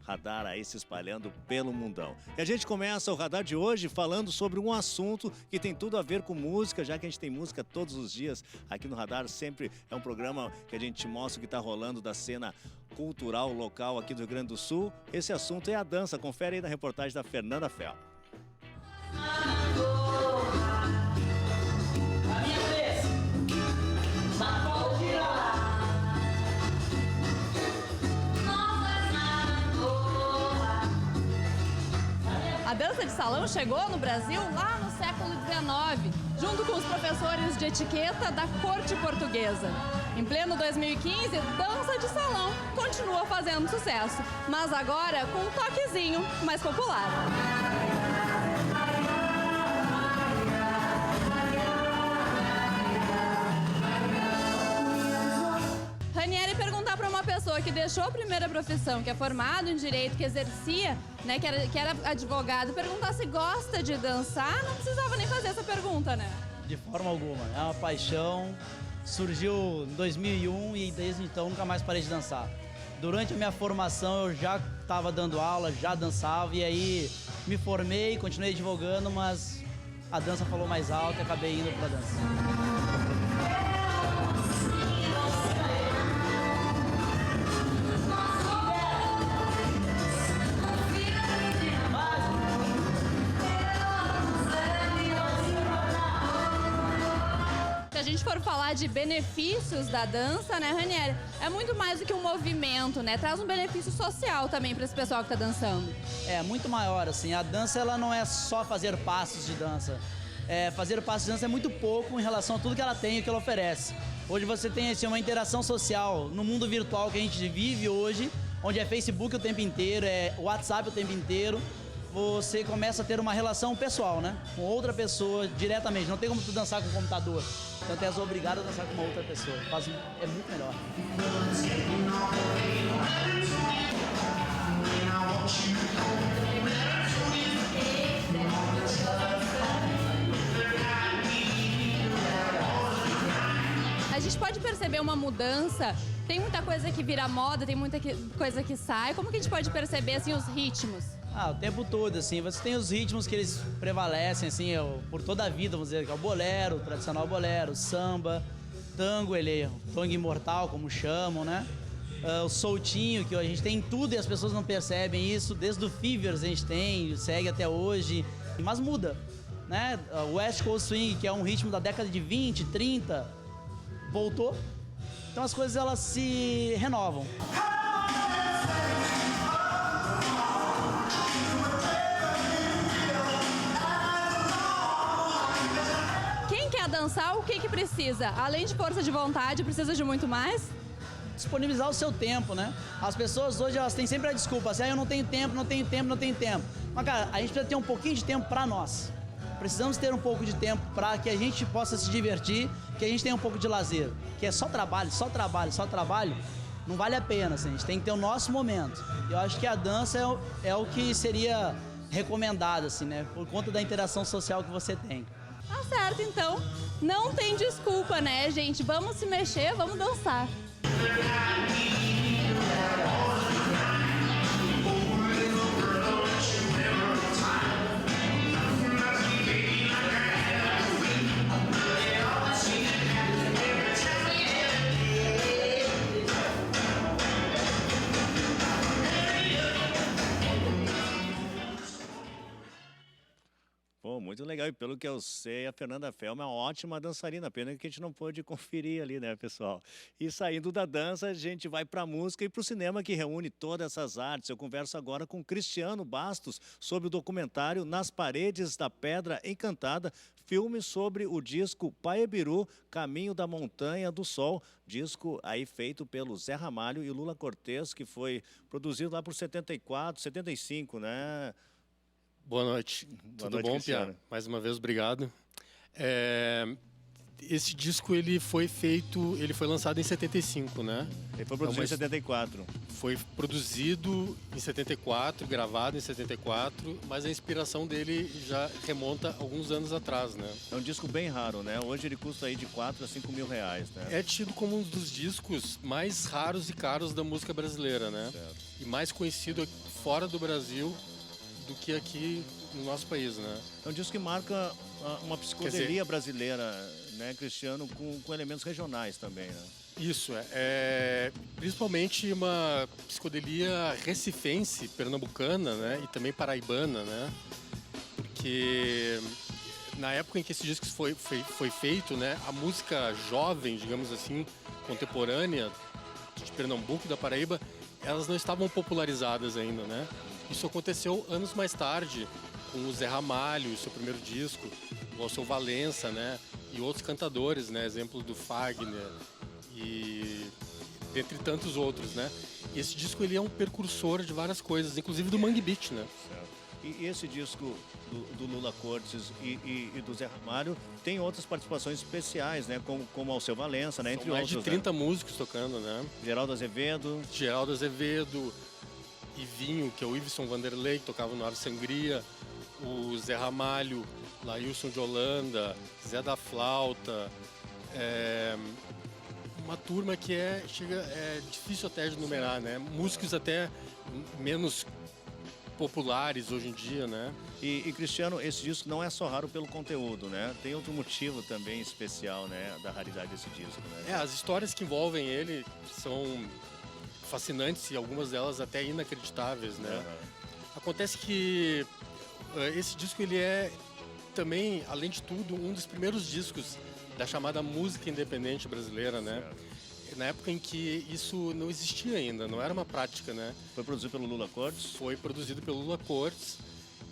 Radar aí se espalhando pelo mundão. E a gente começa o Radar de hoje falando sobre um assunto que tem tudo a ver com música, já que a gente tem música todos os dias aqui no Radar. Sempre é um programa que a gente mostra o que está rolando da cena cultural local aqui do Rio Grande do Sul. Esse assunto é a dança. Confere aí na reportagem da Fernanda Fel. A dança de salão chegou no Brasil lá no século XIX, junto com os professores de etiqueta da corte portuguesa. Em pleno 2015, dança de salão continua fazendo sucesso, mas agora com um toquezinho mais popular. Ranieri, perguntar para uma pessoa que deixou a primeira profissão, que é formado em direito, que exercia, né, que era advogado, perguntar se gosta de dançar, não precisava nem fazer essa pergunta, né? De forma alguma, é uma paixão, surgiu em 2001 e desde então nunca mais parei de dançar. Durante a minha formação eu já estava dando aula, já dançava e aí me formei, continuei advogando, mas a dança falou mais alto e acabei indo para a dança. Se a gente for falar de benefícios da dança, né, Ranieri, é muito mais do que um movimento, né? Traz um benefício social também para esse pessoal que está dançando. É muito maior, assim. A dança ela não é só fazer passos de dança. Fazer passos de dança é muito pouco em relação a tudo que ela tem e o que ela oferece. Hoje você tem assim, uma interação social no mundo virtual que a gente vive hoje, onde é Facebook o tempo inteiro, é WhatsApp o tempo inteiro. Você começa a ter uma relação pessoal, né? Com outra pessoa diretamente. Não tem como tu dançar com o computador. Então tu és obrigado a dançar com uma outra pessoa. É muito melhor. A gente pode perceber uma mudança, tem muita coisa que vira moda, tem muita coisa que sai. Como que a gente pode perceber assim, os ritmos? O tempo todo, assim, você tem os ritmos que eles prevalecem, assim, por toda a vida, vamos dizer, que é o bolero, o tradicional bolero, o samba, tango, ele é o tango imortal, como chamam, né? O soltinho, que a gente tem em tudo e as pessoas não percebem isso, desde o Fevers a gente tem, segue até hoje, mas muda, né? O West Coast Swing, que é um ritmo da década de 20, 30, voltou, então as coisas elas se renovam. Dançar, o que precisa? Além de força de vontade, precisa de muito mais? Disponibilizar o seu tempo, né? As pessoas hoje, elas têm sempre a desculpa, assim, eu não tenho tempo, não tenho tempo, não tenho tempo. Mas, cara, a gente precisa ter um pouquinho de tempo para nós. Precisamos ter um pouco de tempo para que a gente possa se divertir, que a gente tenha um pouco de lazer. Que é só trabalho, só trabalho, só trabalho, não vale a pena, assim, a gente tem que ter o nosso momento. Eu acho que a dança é o que seria recomendado, assim, né? Por conta da interação social que você tem. Tá certo, então. Não tem desculpa, né, gente? Vamos se mexer, vamos dançar. Pô, muito legal. E pelo que eu sei, a Fernanda Fel é uma ótima dançarina. Pena que a gente não pôde conferir ali, né, pessoal? E saindo da dança, a gente vai para a música e para o cinema, que reúne todas essas artes. Eu converso agora com Cristiano Bastos sobre o documentário Nas Paredes da Pedra Encantada, filme sobre o disco Paebiru, Caminho da Montanha do Sol, disco aí feito pelo Zé Ramalho e Lula Cortez, que foi produzido lá por 74, 75, né? Boa noite. Tudo bom, Pia? Mais uma vez, obrigado. Esse disco ele foi lançado em 75, né? Ele foi produzido em 74. Foi produzido em 74, gravado em 74, mas a inspiração dele já remonta alguns anos atrás, né? É um disco bem raro, né? Hoje ele custa aí de 4 a 5 mil reais, né? É tido como um dos discos mais raros e caros da música brasileira, né? Certo. e mais conhecido fora do Brasil do que aqui no nosso país, né? É um disco que marca uma psicodelia brasileira, né, Cristiano, com elementos regionais também, né? Isso, principalmente uma psicodelia recifense, pernambucana, né, e também paraibana, né, porque na época em que esse disco foi feito, né, a música jovem, digamos assim, contemporânea de Pernambuco e da Paraíba, elas não estavam popularizadas ainda, né. Isso aconteceu anos mais tarde, com o Zé Ramalho, seu primeiro disco, o Alceu Valença, né, e outros cantadores, né, exemplo do Fagner, e dentre tantos outros, né? E esse disco ele é um precursor de várias coisas, inclusive do Mangue Beat, né? Certo. E esse disco do Lula Cortes e do Zé Ramalho tem outras participações especiais, né? Como Alceu Valença, né? Entre São mais outros, de 30 né? músicos tocando, né? Geraldo Azevedo. Geraldo Azevedo, Ivinho, que é o Iveson Vanderlei, que tocava no Ar Sangria, o Zé Ramalho, Laílson de Holanda, Zé da Flauta, uma turma que é difícil até de numerar, né? Músicos até menos populares hoje em dia, né? E Cristiano, esse disco não é só raro pelo conteúdo, né? Tem outro motivo também especial, né? Da raridade desse disco, né? As histórias que envolvem ele são fascinantes e algumas delas até inacreditáveis, né? Uhum. Acontece que esse disco ele é também, além de tudo, um dos primeiros discos da chamada música independente brasileira, né? Certo. Na época em que isso não existia ainda, não era uma prática, né? Foi produzido pelo Lula Cortes? Foi produzido pelo Lula Cortes,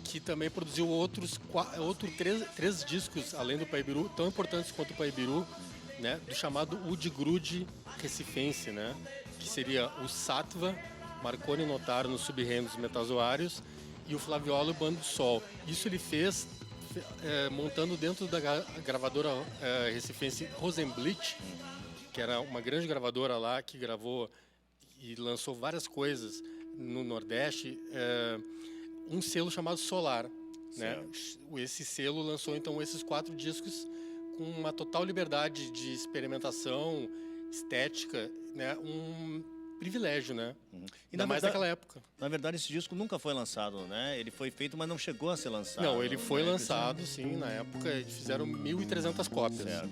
que também produziu três discos, além do Paibiru, tão importantes quanto o Paibiru, né? Do chamado Udi Grude Recifense, né? Que seria o Sattva, Marconi Notaro nos Sub-Reinos Metazoários e o Flaviolo Bando do Sol. Isso ele fez montando dentro da gravadora recifense Rosenblit, que era uma grande gravadora lá que gravou e lançou várias coisas no Nordeste, um selo chamado Solar, né? Esse selo lançou então esses 4 discos com uma total liberdade de experimentação estética, né? Um privilégio, né? Ainda mais naquela época. Na verdade, esse disco nunca foi lançado, né? Ele foi feito, mas não chegou a ser lançado. Não, ele foi lançado, sim, na época. Fizeram 1.300 cópias. Certo.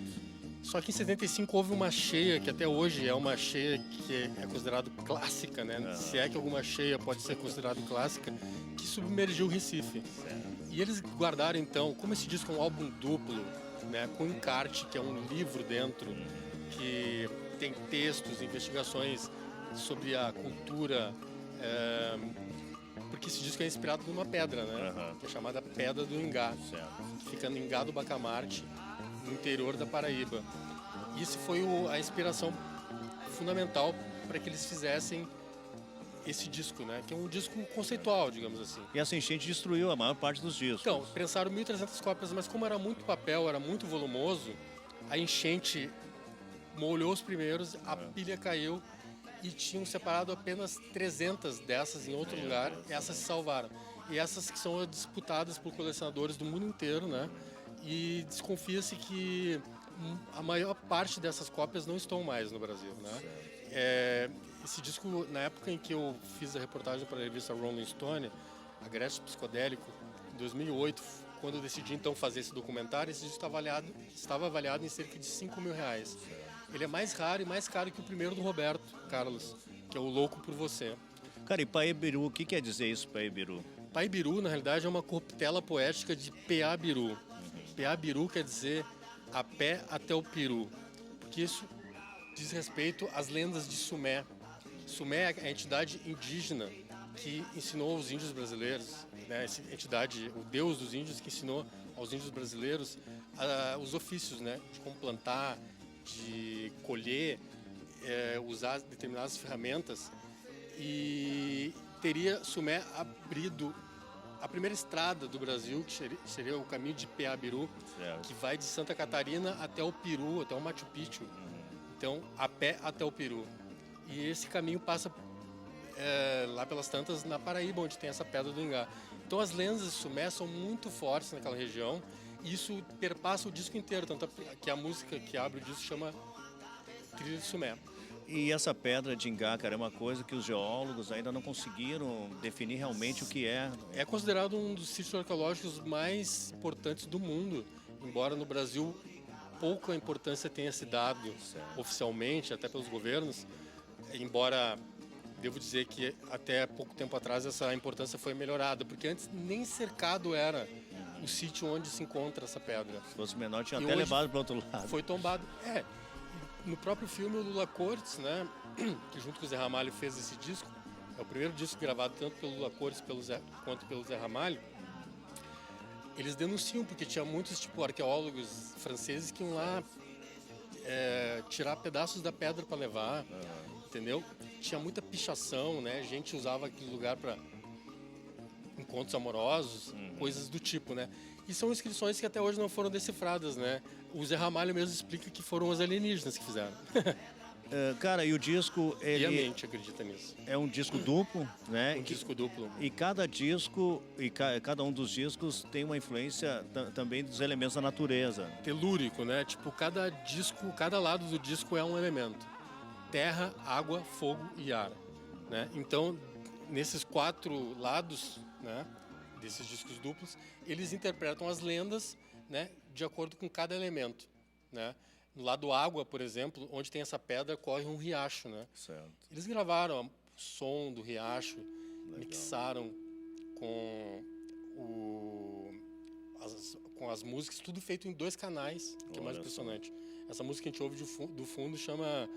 Só que em 75 houve uma cheia, que até hoje é uma cheia que é considerada clássica, né? Se é que alguma cheia pode ser considerada clássica, que submergiu o Recife. E eles guardaram, então, como esse disco é um álbum duplo, né? Com encarte, que é um livro dentro, que tem textos, investigações sobre a cultura, porque esse disco é inspirado numa pedra, né? Que é chamada Pedra do Ingá, que fica no Ingá do Bacamarte, no interior da Paraíba. Isso foi a inspiração fundamental para que eles fizessem esse disco, né? Que é um disco conceitual, digamos assim. E essa enchente destruiu a maior parte dos discos. Então, prensaram 1.300 cópias, mas como era muito papel, era muito volumoso, a enchente molhou os primeiros, a pilha caiu e tinham separado apenas 300 dessas em outro lugar, essas se salvaram. E essas que são disputadas por colecionadores do mundo inteiro, né? E desconfia-se que a maior parte dessas cópias não estão mais no Brasil, né? Esse disco, na época em que eu fiz a reportagem para a revista Rolling Stone, Agreste Psicodélico, em 2008, quando eu decidi então fazer esse documentário, esse disco estava avaliado em cerca de R$5.000. Ele é mais raro e mais caro que o primeiro do Roberto Carlos, que é o Louco por Você. Cara, e Paibiru, o que quer dizer isso, Paibiru? Paibiru, na realidade, é uma corruptela poética de Peabiru. Peabiru quer dizer a pé até o Peru, porque isso diz respeito às lendas de Sumé. Sumé é a entidade indígena que ensinou aos índios brasileiros, né? Essa entidade, o deus dos índios, que ensinou aos índios brasileiros os ofícios, né? De como plantar, de colher, usar determinadas ferramentas, e teria Sumé abrido a primeira estrada do Brasil, que seria o caminho de Peabiru, que vai de Santa Catarina até o Peru, até o Machu Picchu. Então, a pé até o Peru. E esse caminho passa lá pelas tantas na Paraíba, onde tem essa Pedra do Ingá. Então, as lendas de Sumé são muito fortes naquela região, e isso perpassa o disco inteiro, tanto que a música que abre o disco chama Trilha de Sumé. E essa pedra de Ingá, cara, é uma coisa que os geólogos ainda não conseguiram definir realmente o que é. É considerado um dos sítios arqueológicos mais importantes do mundo, embora no Brasil pouca importância tenha se dado oficialmente, até pelos governos, embora devo dizer que até pouco tempo atrás essa importância foi melhorada, porque antes nem cercado era o sítio onde se encontra essa pedra. Se fosse menor, tinha E até hoje levado para o outro lado. Foi tombado. No próprio filme, o Lula Cortes, né, que junto com o Zé Ramalho fez esse disco, é o primeiro disco gravado tanto pelo Lula Cortes quanto pelo Zé Ramalho. Eles denunciam, porque tinha muitos arqueólogos franceses que iam lá tirar pedaços da pedra para levar, entendeu? Tinha muita pichação, né? A gente usava aquele lugar para encontros amorosos, coisas do tipo, né? E são inscrições que até hoje não foram decifradas, né? O Zé Ramalho mesmo explica que foram os alienígenas que fizeram. Cara, e o disco, E a ele mente acredita nisso. é um disco duplo, né? Um disco duplo. E cada disco, cada um dos discos tem uma influência também dos elementos da natureza. Telúrico, né? Tipo, cada disco, cada lado do disco é um elemento. Terra, água, fogo e ar, né? Então, nesses 4 lados, né, desses discos duplos, eles interpretam as lendas, né, de acordo com cada elemento, né? No lado água, por exemplo, onde tem essa pedra, corre um riacho, né? Certo. Eles gravaram o som do riacho, mixaram com com as músicas, tudo feito em 2 canais, que é mais impressionante. Essa música que a gente ouve do fundo chama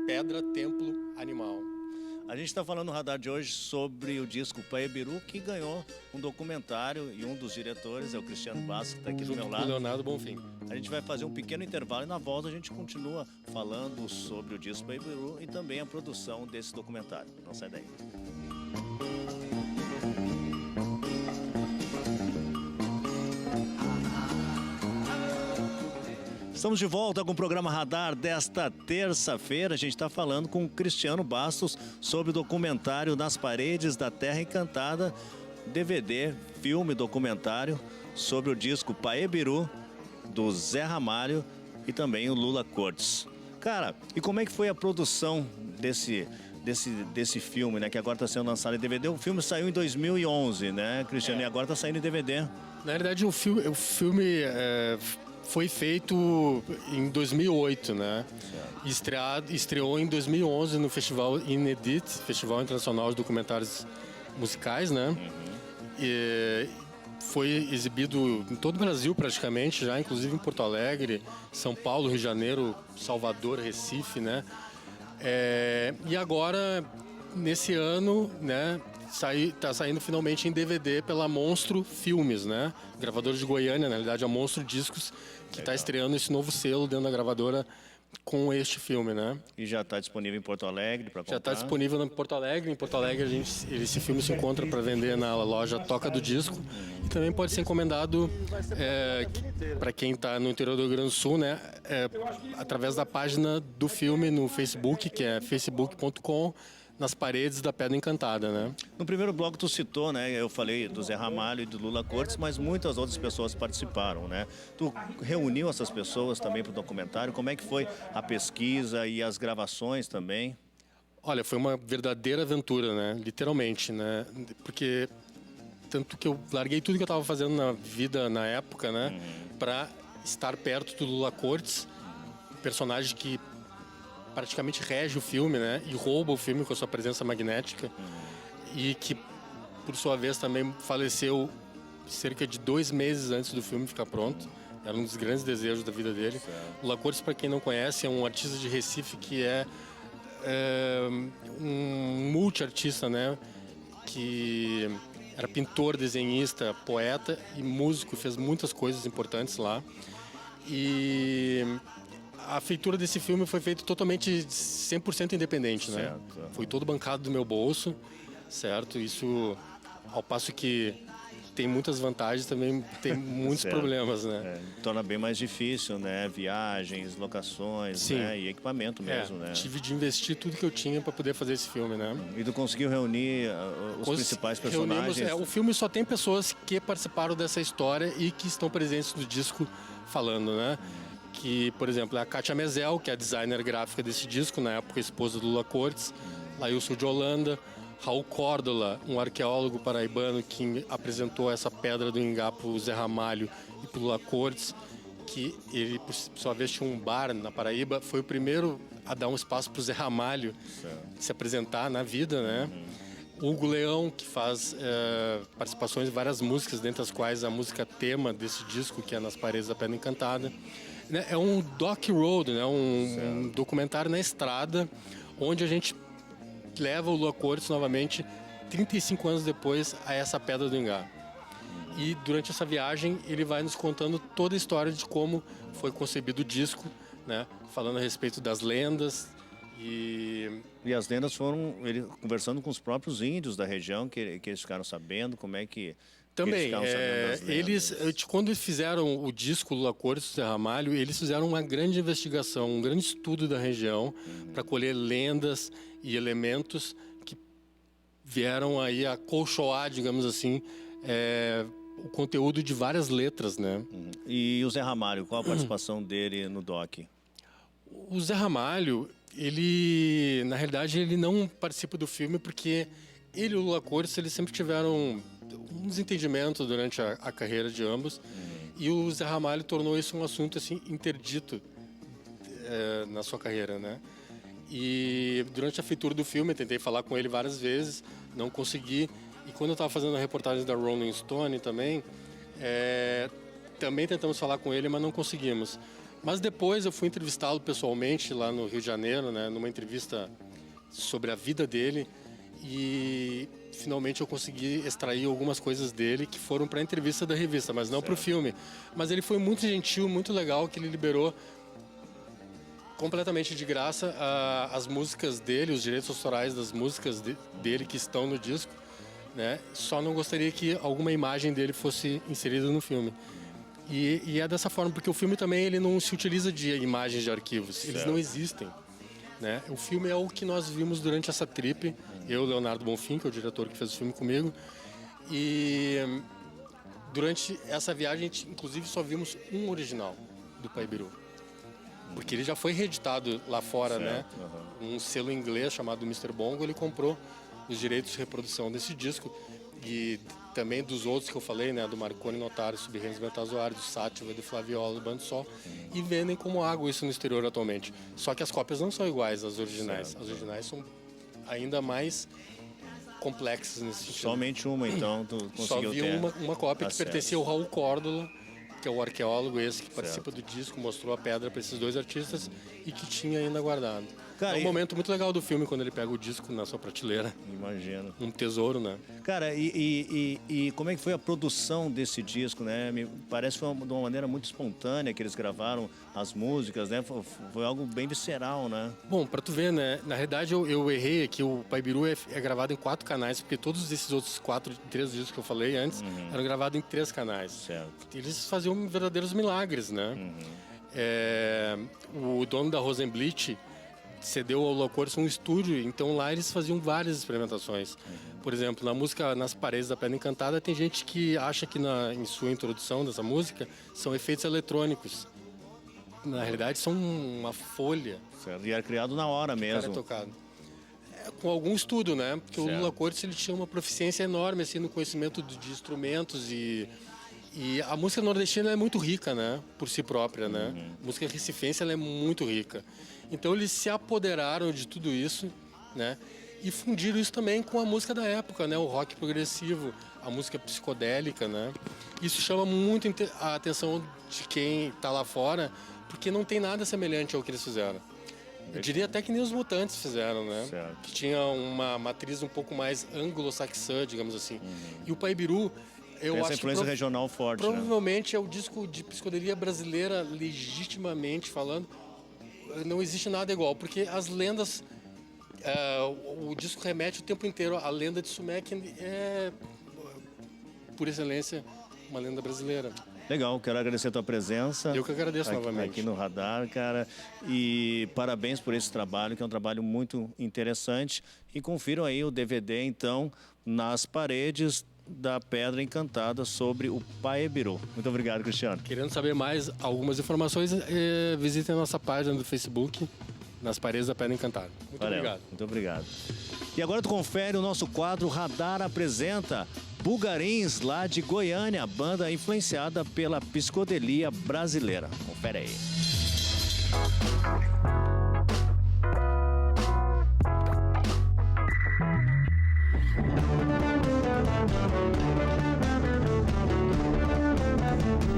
Pedra, Templo, Animal. A gente está falando no Radar de hoje sobre o disco Paebiru, que ganhou um documentário, e um dos diretores é o Cristiano Bastos, que está aqui do meu Com o lado. Leonardo Bonfim. A gente vai fazer um pequeno intervalo e na volta a gente continua falando sobre o disco Paebiru e também a produção desse documentário. Não sai daí. Estamos de volta com o programa Radar desta terça-feira. A gente está falando com o Cristiano Bastos sobre o documentário Nas Paredes da Terra Encantada, DVD, filme documentário sobre o disco Paebiru, do Zé Ramalho e também o Lula Cortes. Cara, e como é que foi a produção desse filme, né, que agora está sendo lançado em DVD? O filme saiu em 2011, né, Cristiano? E agora está saindo em DVD. Na verdade, o filme foi feito em 2008, né? Estreou em 2011 no Festival Inedit, Festival Internacional de Documentários Musicais, né? E foi exibido em todo o Brasil praticamente, já inclusive em Porto Alegre, São Paulo, Rio de Janeiro, Salvador, Recife, né? E agora, nesse ano, né? Tá saindo finalmente em DVD pela Monstro Filmes, né? Gravadora de Goiânia, na realidade, a Monstro Discos, que está estreando esse novo selo dentro da gravadora com este filme, né? E já está disponível em Porto Alegre para comprar? Já está disponível em Porto Alegre. Em Porto Alegre, esse filme se encontra para vender na loja Toca do Disco. E também pode ser encomendado para quem está no interior do Rio Grande do Sul, né? Através da página do filme no Facebook, que é facebook.com. Nas Paredes da Pedra Encantada, né? No primeiro bloco tu citou, né? Eu falei do Zé Ramalho e do Lula Cortes, mas muitas outras pessoas participaram, né? Tu reuniu essas pessoas também para o documentário? Como é que foi a pesquisa e as gravações também? Olha, foi uma verdadeira aventura, né? Literalmente, né? Porque tanto que eu larguei tudo que eu estava fazendo na vida na época, né? Para estar perto do Lula Cortes, personagem que praticamente rege o filme, né? E rouba o filme com a sua presença magnética. E que, por sua vez, também faleceu cerca de 2 meses antes do filme ficar pronto. Era um dos grandes desejos da vida dele. O Lula Cortes, para quem não conhece, é um artista de Recife que é um multiartista, né? Que era pintor, desenhista, poeta e músico. Fez muitas coisas importantes lá. E a feitura desse filme foi feita totalmente 100% independente, né? Certo. Foi todo bancado do meu bolso, certo? Isso, ao passo que tem muitas vantagens, também tem muitos Certo. problemas, né? Torna bem mais difícil, né? Viagens, locações, Sim. né? E equipamento mesmo, né? Tive de investir tudo que eu tinha para poder fazer esse filme, né? E tu conseguiu reunir os principais personagens? O filme só tem pessoas que participaram dessa história e que estão presentes no disco falando, né? que, por exemplo, é a Kátia Mezel, que é a designer gráfica desse disco, na época esposa do Lula Cortes, Lailson de Holanda, Raul Córdola, um arqueólogo paraibano que apresentou essa pedra do Ingá para o Zé Ramalho e para o Lula Cortes, que ele, por sua vez, tinha um bar na Paraíba, foi o primeiro a dar um espaço para o Zé Ramalho se apresentar na vida, né? Hugo Leão, que faz participações em várias músicas, dentre as quais a música tema desse disco, que é Nas Paredes da Pedra Encantada. É um doc-road, né? Um documentário na estrada, onde a gente leva o Lula Cortes novamente, 35 anos depois, a essa Pedra do Ingá. E durante essa viagem ele vai nos contando toda a história de como foi concebido o disco, né? Falando a respeito das lendas. E as lendas foram ele conversando com os próprios índios da região, que eles ficaram sabendo como é que... Também, quando eles fizeram o disco Lula Cortes do Zé Ramalho, eles fizeram uma grande investigação, um grande estudo da região para colher lendas e elementos que vieram aí a colchoar, digamos assim, o conteúdo de várias letras, né? E o Zé Ramalho, qual a participação dele no doc? O Zé Ramalho, ele, na realidade, ele não participa do filme porque ele e o Lula Cortes, eles sempre tiveram um desentendimento durante a carreira de ambos, e o Zé Ramalho tornou isso um assunto assim interdito na sua carreira, né? E durante a feitura do filme eu tentei falar com ele várias vezes, não consegui. E quando eu estava fazendo a reportagem da Rolling Stone também tentamos falar com ele, mas não conseguimos. Mas depois eu fui entrevistá-lo pessoalmente lá no Rio de Janeiro, né, numa entrevista sobre a vida dele, e finalmente eu consegui extrair algumas coisas dele que foram para a entrevista da revista, mas não para o filme. Mas ele foi muito gentil, muito legal, que ele liberou completamente de graça as músicas dele, os direitos autorais das músicas dele que estão no disco, né? Só não gostaria que alguma imagem dele fosse inserida no filme. E é dessa forma, porque o filme também ele não se utiliza de imagens de arquivos, eles não existem, né? O filme é o que nós vimos durante essa trip, eu, Leonardo Bonfim, que é o diretor que fez o filme comigo, e durante essa viagem, inclusive, só vimos um original do Paibiru, porque ele já foi reeditado lá fora, né? Um selo inglês chamado Mr. Bongo, ele comprou os direitos de reprodução desse disco e também dos outros que eu falei, né? Do Marconi Notário, Subirremes Metazoário, do Sátiva, do Flaviola, do Bando Sol, e vendem como água isso no exterior atualmente. Só que as cópias não são iguais às originais. As originais são ainda mais complexas nesse sentido. Somente uma, então, tu conseguiu ter? Só vi uma cópia que pertencia ao Raul Córdola, que é o arqueólogo esse que participa do disco, mostrou a pedra para esses dois artistas e que tinha ainda guardado. Cara, é um momento muito legal do filme quando ele pega o disco na sua prateleira. Imagino. Um tesouro, né? Cara, e como é que foi a produção desse disco, né? Me parece que foi de uma maneira muito espontânea que eles gravaram as músicas, né? Foi algo bem visceral, né? Bom, pra tu ver, né? Na realidade, eu errei aqui. O Paibiru é gravado em 4 canais, porque todos esses outros 3 discos que eu falei antes eram gravados em 3 canais. Certo. Eles faziam verdadeiros milagres, né? O dono da Rosenblit cedeu ao Lula Cortes um estúdio, então lá eles faziam várias experimentações. Por exemplo, na música Nas Paredes da Pedra Encantada, tem gente que acha que em sua introdução dessa música são efeitos eletrônicos. Na realidade, são uma folha. Certo. E era criado na hora mesmo. Cara tocado. Com algum estudo, né? Porque o Lula Cortes ele tinha uma proficiência enorme assim, no conhecimento de instrumentos e a música nordestina é muito rica, né? Por si própria, né? A música recifense ela é muito rica. Então eles se apoderaram de tudo isso, né? E fundiram isso também com a música da época, né? O rock progressivo, a música psicodélica, né? Isso chama muito a atenção de quem está lá fora, porque não tem nada semelhante ao que eles fizeram. Eu diria até que nem os Mutantes fizeram, né? Certo. Que tinha uma matriz um pouco mais anglo-saxã, digamos assim. E o Paibiru, eu tem acho essa influência que regional forte, provavelmente é o disco de psicodelia brasileira, legitimamente falando. Não existe nada igual, porque as lendas, o disco remete o tempo inteiro à lenda de Sumé, que é, por excelência, uma lenda brasileira. Legal, quero agradecer a tua presença. Eu que agradeço novamente. Aqui no Radar, cara. E parabéns por esse trabalho, que é um trabalho muito interessante. E confiram aí o DVD, então, nas paredes da Pedra Encantada sobre o Paebiru. Muito obrigado, Cristiano. Querendo saber mais algumas informações, visitem a nossa página do Facebook, nas paredes da Pedra Encantada. Muito obrigado. Muito obrigado. E agora tu confere o nosso quadro Radar Apresenta Bulgarins, lá de Goiânia, banda influenciada pela psicodelia brasileira. Confere aí.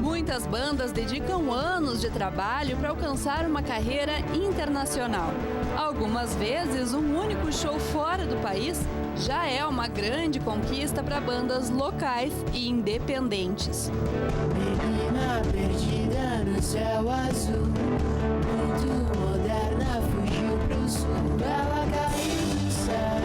Muitas bandas dedicam anos de trabalho para alcançar uma carreira internacional. Algumas vezes, um único show fora do país já é uma grande conquista para bandas locais e independentes. Menina perdida no céu azul, muito moderna, fugiu pro sul, ela caiu do céu.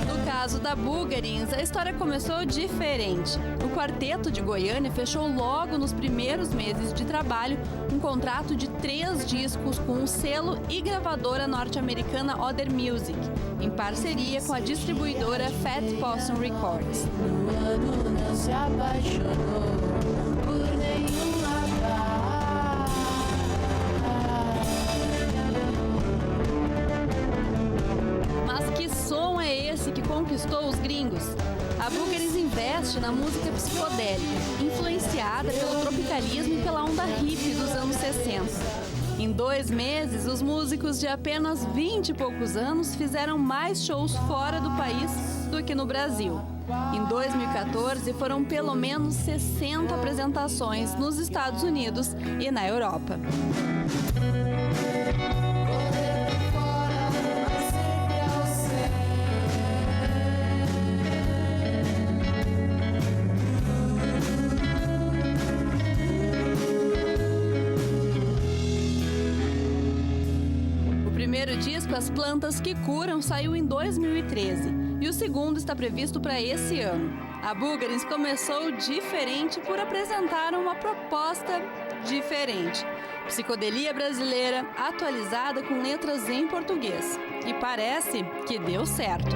No caso da Bulgarins, a história começou diferente. O quarteto de Goiânia fechou logo nos primeiros meses de trabalho um contrato de 3 discos com o selo e gravadora norte-americana Other Music, em parceria com a distribuidora Fat Possum Records. No ano não se apaixonou por nenhum rapaz. Mas que som é esse que conquistou os gringos? A Bulgarins investe na música psicodélica, influenciada pelo tropicalismo e pela onda hippie dos anos 60. Em 2 meses, os músicos de apenas 20 e poucos anos fizeram mais shows fora do país do que no Brasil. Em 2014, foram pelo menos 60 apresentações nos Estados Unidos e na Europa. O primeiro disco, As Plantas que Curam, saiu em 2013 e o segundo está previsto para esse ano. A Bulgarins começou diferente por apresentar uma proposta diferente. Psicodelia brasileira atualizada com letras em português. E parece que deu certo.